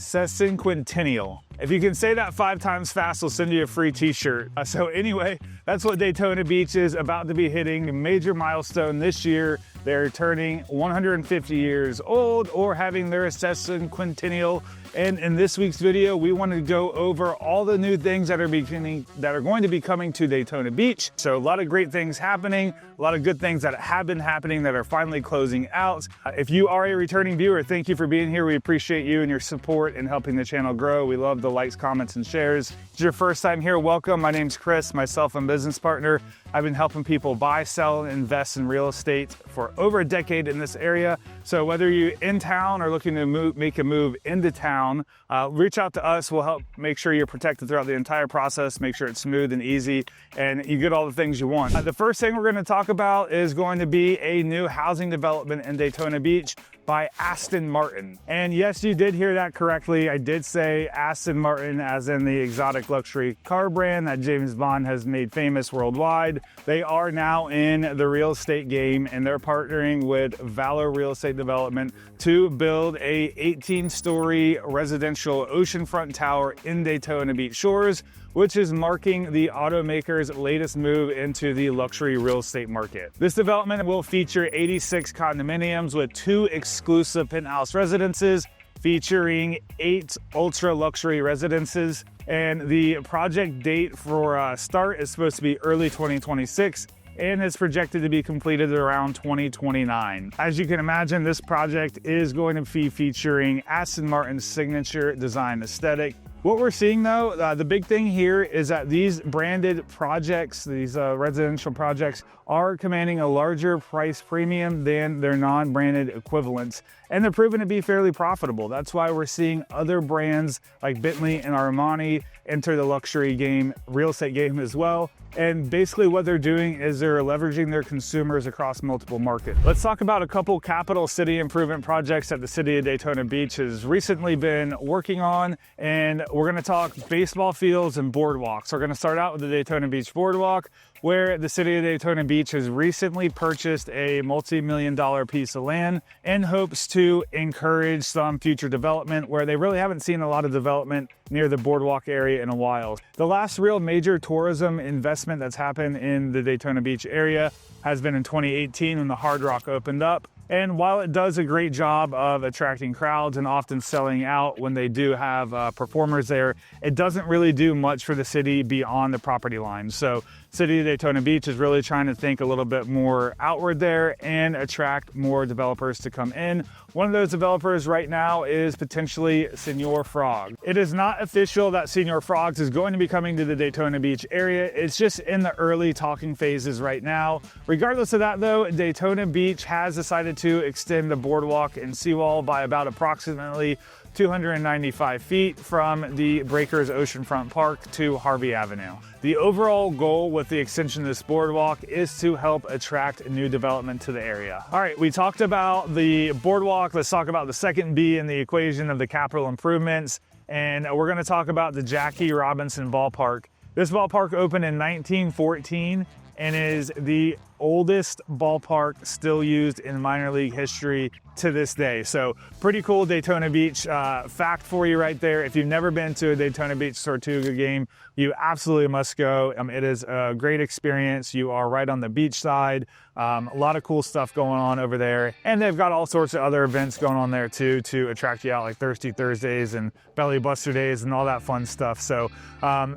Sesquicentennial. If you can say that 5 times fast, we'll send you a free t-shirt. So anyway, that's what Daytona Beach is about to be hitting, a major milestone this year. They're turning 150 years old or having their sesquicentennial. And in this week's video, we want to go over all the new things that are going to be coming to Daytona Beach. So a lot of great things happening, a lot of good things that have been happening that are finally closing out. If you are a returning viewer, thank you for being here. We appreciate you and your support in helping the channel grow. We love the likes, comments, and shares. If it's your first time here, welcome. My name's Chris, myself and business partner. I've been helping people buy, sell, and invest in real estate for over a decade in this area. So whether you're in town or looking to make a move into town, reach out to us. We'll help make sure you're protected throughout the entire process, make sure it's smooth and easy, and you get all the things you want. The first thing we're going to talk about is going to be a new housing development in Daytona Beach by Aston Martin. And yes, you did hear that correctly. I did say Aston Martin as in the exotic luxury car brand that James Bond has made famous worldwide. They are now in the real estate game, and they're partnering with Valor Real Estate Development to build a 18-story residential oceanfront tower in Daytona Beach shores, which is marking the automaker's latest move into the luxury real estate market. This development will feature 86 condominiums with 2 exclusive penthouse residences, featuring 8 ultra luxury residences. And the project date for start is supposed to be early 2026 and is projected to be completed around 2029. As you can imagine, this project is going to be featuring Aston Martin's signature design aesthetic. What we're seeing though, the big thing here is that these branded projects, these residential projects, are commanding a larger price premium than their non-branded equivalents, and they're proven to be fairly profitable. That's why we're seeing other brands like Bentley and Armani enter the luxury game, real estate game as well. And basically what they're doing is they're leveraging their consumers across multiple markets. Let's talk about a couple capital city improvement projects that the city of Daytona Beach has recently been working on. And we're gonna talk baseball fields and boardwalks. So we're gonna start out with the Daytona Beach Boardwalk, where the city of Daytona Beach has recently purchased a multi-million-dollar piece of land in hopes to encourage some future development where they really haven't seen a lot of development near the boardwalk area in a while. The last real major tourism investment that's happened in the Daytona Beach area has been in 2018 when the Hard Rock opened up. And while it does a great job of attracting crowds and often selling out when they do have performers there, it doesn't really do much for the city beyond the property line. So City of Daytona Beach is really trying to think a little bit more outward there and attract more developers to come in. One of those developers right now is potentially Señor Frog. It is not official that Señor Frogs is going to be coming to the Daytona Beach area. It's just in the early talking phases right now. Regardless of that though, Daytona Beach has decided to extend the boardwalk and seawall by about approximately 295 feet from the Breakers Oceanfront Park to Harvey Avenue. The overall goal with the extension of this boardwalk is to help attract new development to the area. All right, we talked about the boardwalk. Let's talk about the second B in the equation of the capital improvements. And we're gonna talk about the Jackie Robinson Ballpark. This ballpark opened in 1914 and is the oldest ballpark still used in minor league history to this day. So pretty cool Daytona Beach fact for you right there. If you've never been to a Daytona Beach Tortuga game, you absolutely must go. It is a great experience. You are right on the beach side. A lot of cool stuff going on over there. And they've got all sorts of other events going on there too to attract you out, like Thirsty Thursdays and Belly Buster Days and all that fun stuff. So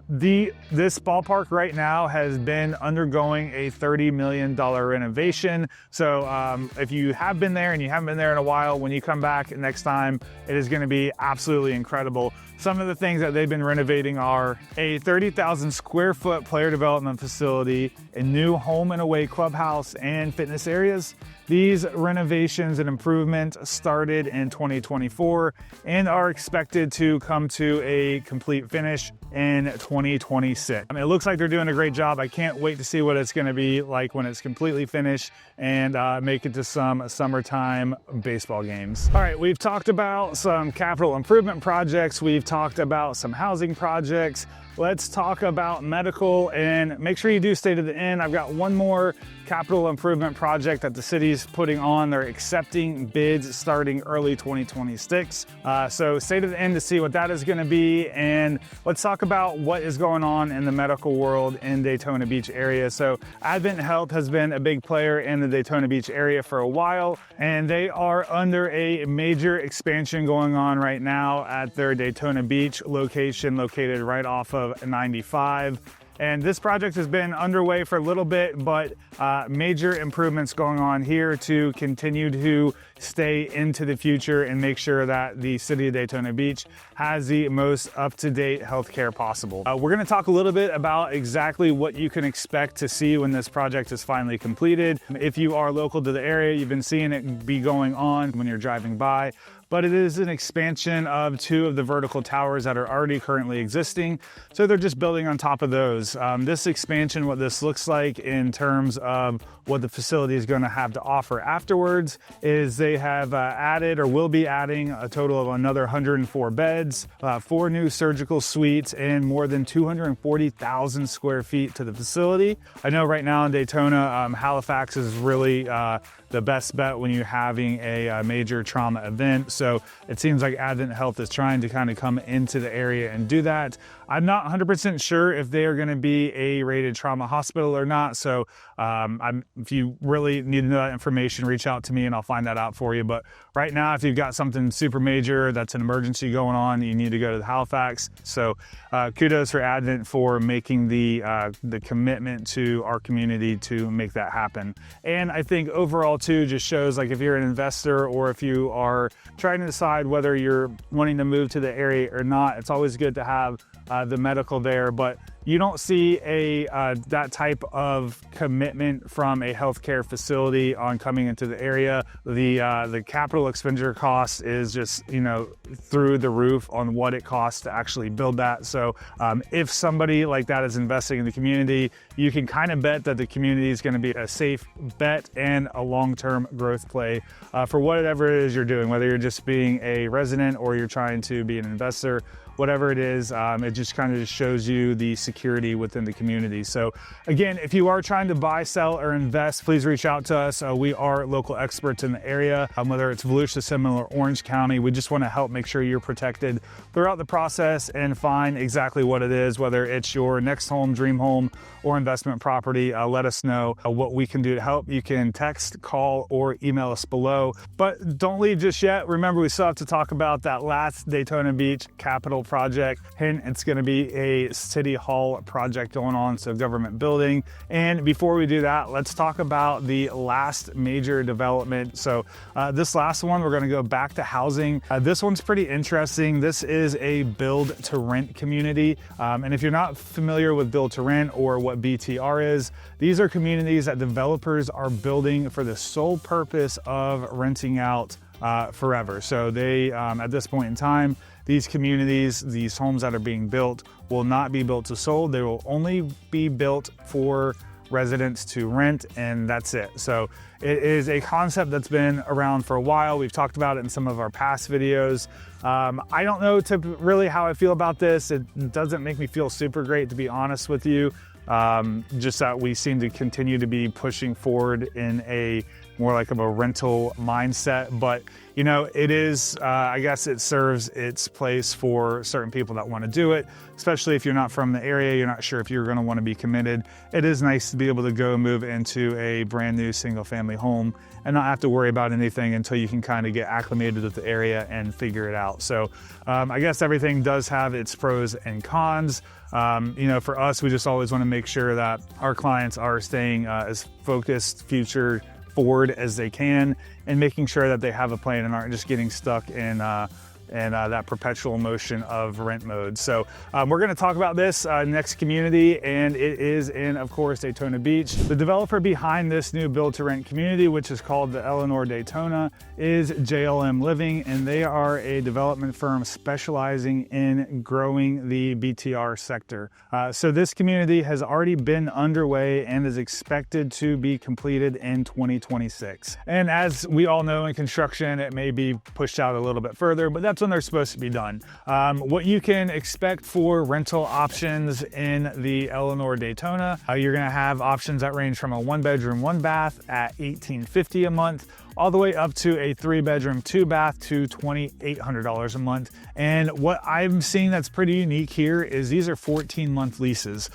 this ballpark right now has been undergoing a $30 million renovation. So if you have been there and you haven't been there in a while, when you come back next time, it is going to be absolutely incredible. Some of the things that they've been renovating are a 30,000 square foot player development facility, a new home and away clubhouse and fitness areas. These renovations and improvements started in 2024 and are expected to come to a complete finish in 2026. It looks like they're doing a great job. I can't wait to see what it's going to be like when it's completely finished and make it to some summertime baseball games. All right, we've talked about some capital improvement projects. We've talked about some housing projects. Let's talk about medical, and make sure you do stay to the end. I've got one more capital improvement project that the city's he's putting on. They're accepting bids starting early 2026. So stay to the end to see what that is going to be. And let's talk about what is going on in the medical world in Daytona Beach area. So AdventHealth has been a big player in the Daytona Beach area for a while, and they are under a major expansion going on right now at their Daytona Beach location, located right off of 95. And this project has been underway for a little bit, but major improvements going on here to continue to stay into the future and make sure that the city of Daytona Beach has the most up-to-date healthcare possible. We're gonna talk a little bit about exactly what you can expect to see when this project is finally completed. If you are local to the area, you've been seeing it be going on when you're driving by. But it is an expansion of 2 of the vertical towers that are already currently existing. So they're just building on top of those. This expansion, what this looks like in terms of what the facility is going to have to offer afterwards, is they have added or will be adding a total of another 104 beds, 4 new surgical suites, and more than 240,000 square feet to the facility. I know right now in Daytona, Halifax is really the best bet when you're having a major trauma event. So it seems like AdventHealth is trying to kind of come into the area and do that. I'm not 100% sure if they are going to be a rated trauma hospital or not. So if you really need to know that information, reach out to me and I'll find that out for you. But right now, if you've got something super major, that's an emergency going on, you need to go to Halifax. So kudos for Advent for making the commitment to our community to make that happen. And I think overall too, just shows like if you're an investor or if you are trying to decide whether you're wanting to move to the area or not, it's always good to have the medical there, but you don't see that type of commitment from a healthcare facility on coming into the area. The capital expenditure cost is just, through the roof on what it costs to actually build that. So if somebody like that is investing in the community, you can kind of bet that the community is going to be a safe bet and a long-term growth play for whatever it is you're doing, whether you're just being a resident or you're trying to be an investor. Whatever it is, it just kind of shows you the security within the community. So again, if you are trying to buy, sell, or invest, please reach out to us. We are local experts in the area, whether it's Volusia, Seminole, or Orange County. We just want to help make sure you're protected throughout the process and find exactly what it is, whether it's your next home, dream home, or investment property. Let us know what we can do to help. You can text, call, or email us below. But don't leave just yet. Remember, we still have to talk about that last Daytona Beach Capitol project. Hint, it's going to be a city hall project going on, so government building. And before we do that, let's talk about the last major development. So this last one, we're going to go back to housing. This one's pretty interesting. This is a build to rent community. And if you're not familiar with build to rent or what BTR is, these are communities that developers are building for the sole purpose of renting out forever. So they, at this point in time, these communities, these homes that are being built will not be built to sold. They will only be built for residents to rent, and that's it. So it is a concept that's been around for a while. We've talked about it in some of our past videos. I don't know really how I feel about this. It doesn't make me feel super great, to be honest with you. Just that we seem to continue to be pushing forward in a more like of a rental mindset, but it is, I guess it serves its place for certain people that want to do it, especially if you're not from the area, you're not sure if you're going to want to be committed. It is nice to be able to go move into a brand new single family home and not have to worry about anything until you can kind of get acclimated with the area and figure it out. So I guess everything does have its pros and cons. For us, we just always want to make sure that our clients are staying as focused, future forward as they can, and making sure that they have a plan and aren't just getting stuck in that perpetual motion of rent mode. So we're going to talk about this next community, and it is in, of course, Daytona Beach. The developer behind this new build to rent community, which is called the Eleanor Daytona, is JLM Living, and they are a development firm specializing in growing the BTR sector. So this community has already been underway and is expected to be completed in 2026. And as we all know, in construction, it may be pushed out a little bit further, but that's that's when they're supposed to be done. What you can expect for rental options in the Eleanor Daytona, you're gonna have options that range from a 1-bedroom, 1-bath at $1,850 a month, all the way up to a 3-bedroom, 2-bath to $2,800 a month. And what I'm seeing that's pretty unique here is these are 14-month leases.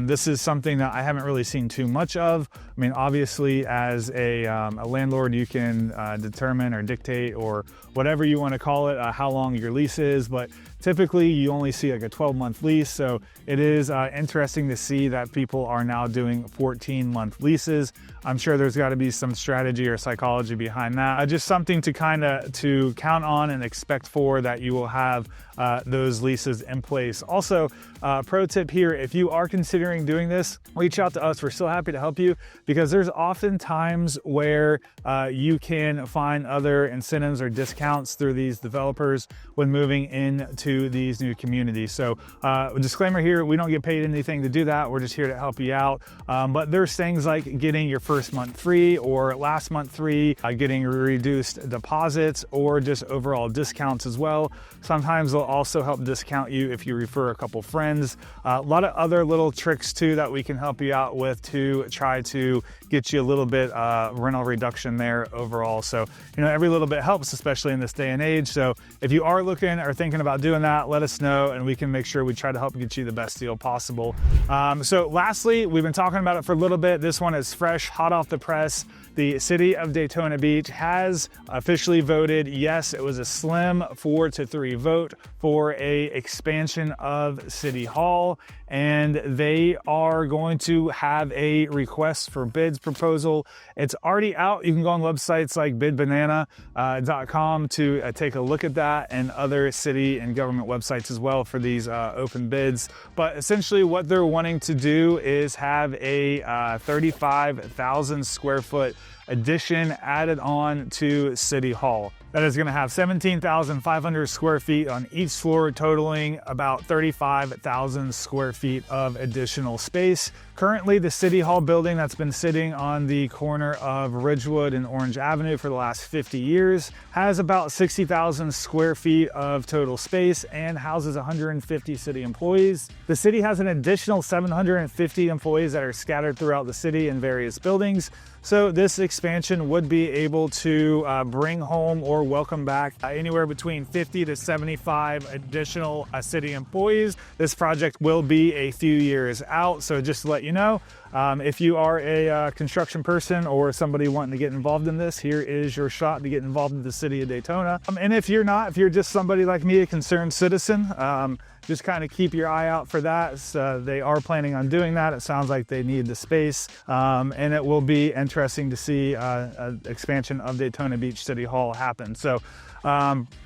This is something that I haven't really seen too much of. I mean, obviously as a landlord, you can determine or dictate or whatever you want to call it, how long your lease is, but typically you only see like a 12-month lease. So it is interesting to see that people are now doing 14-month leases. I'm sure there's got to be some strategy or psychology behind that. Just something to count on and expect for, that you will have those leases in place. Also, pro tip here, if you are considering doing this, reach out to us. We're still happy to help you, because there's often times where you can find other incentives or discounts through these developers when moving into these new communities. So a disclaimer here, we don't get paid anything to do that. We're just here to help you out. But there's things like getting your first month free or last month free, getting reduced deposits, or just overall discounts as well. Sometimes they'll also help discount you if you refer a couple friends. A lot of other little tricks too that we can help you out with to try to get you a little bit rental reduction there overall. So, you know, every little bit helps, especially in this day and age. So if you are looking or thinking about doing that, let us know and we can make sure we try to help get you the best deal possible. So lastly, we've been talking about it for a little bit. This one is fresh, hot off the press. The city of Daytona Beach has officially voted yes. It was a slim 4-3 vote for a expansion of City Hall, and they are going to have a request for bids proposal. It's already out. You can go on websites like bidbanana.com to take a look at that, and other city and government websites as well for these open bids. But essentially what they're wanting to do is have a 35,000 square foot addition added on to City Hall. That is going to have 17,500 square feet on each floor, totaling about 35,000 square feet of additional space. Currently, the City Hall building that's been sitting on the corner of Ridgewood and Orange Avenue for the last 50 years has about 60,000 square feet of total space and houses 150 city employees. The city has an additional 750 employees that are scattered throughout the city in various buildings. So this expansion would be able to bring home or welcome back anywhere between 50 to 75 additional city employees. This project will be a few years out, so just to let you know, if you are a construction person or somebody wanting to get involved in this, here is your shot to get involved in the city of Daytona. And if you're not, if you're just somebody like me, a concerned citizen, just kind of keep your eye out for that. So they are planning on doing that. It sounds like they need the space, and it will be interesting to see an expansion of Daytona Beach City Hall happen. So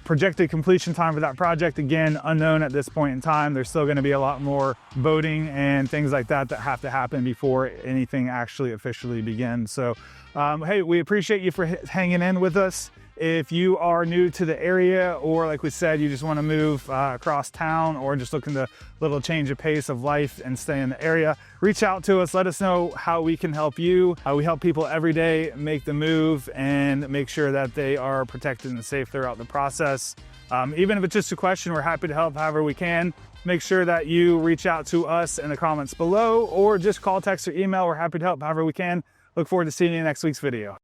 projected completion time for that project, again, unknown at this point in time. There's still going to be a lot more voting and things like that that have to happen before anything actually officially begins. So hey, we appreciate you for hanging in with us. If you are new to the area, or like we said, you just want to move across town, or just looking to a little change of pace of life and stay in the area, reach out to us. Let us know how we can help you. We help people every day make the move and make sure that they are protected and safe throughout the process. Even if it's just a question, we're happy to help however we can. Make sure that you reach out to us in the comments below, or just call, text, or email. We're happy to help however we can. Look forward to seeing you in next week's video.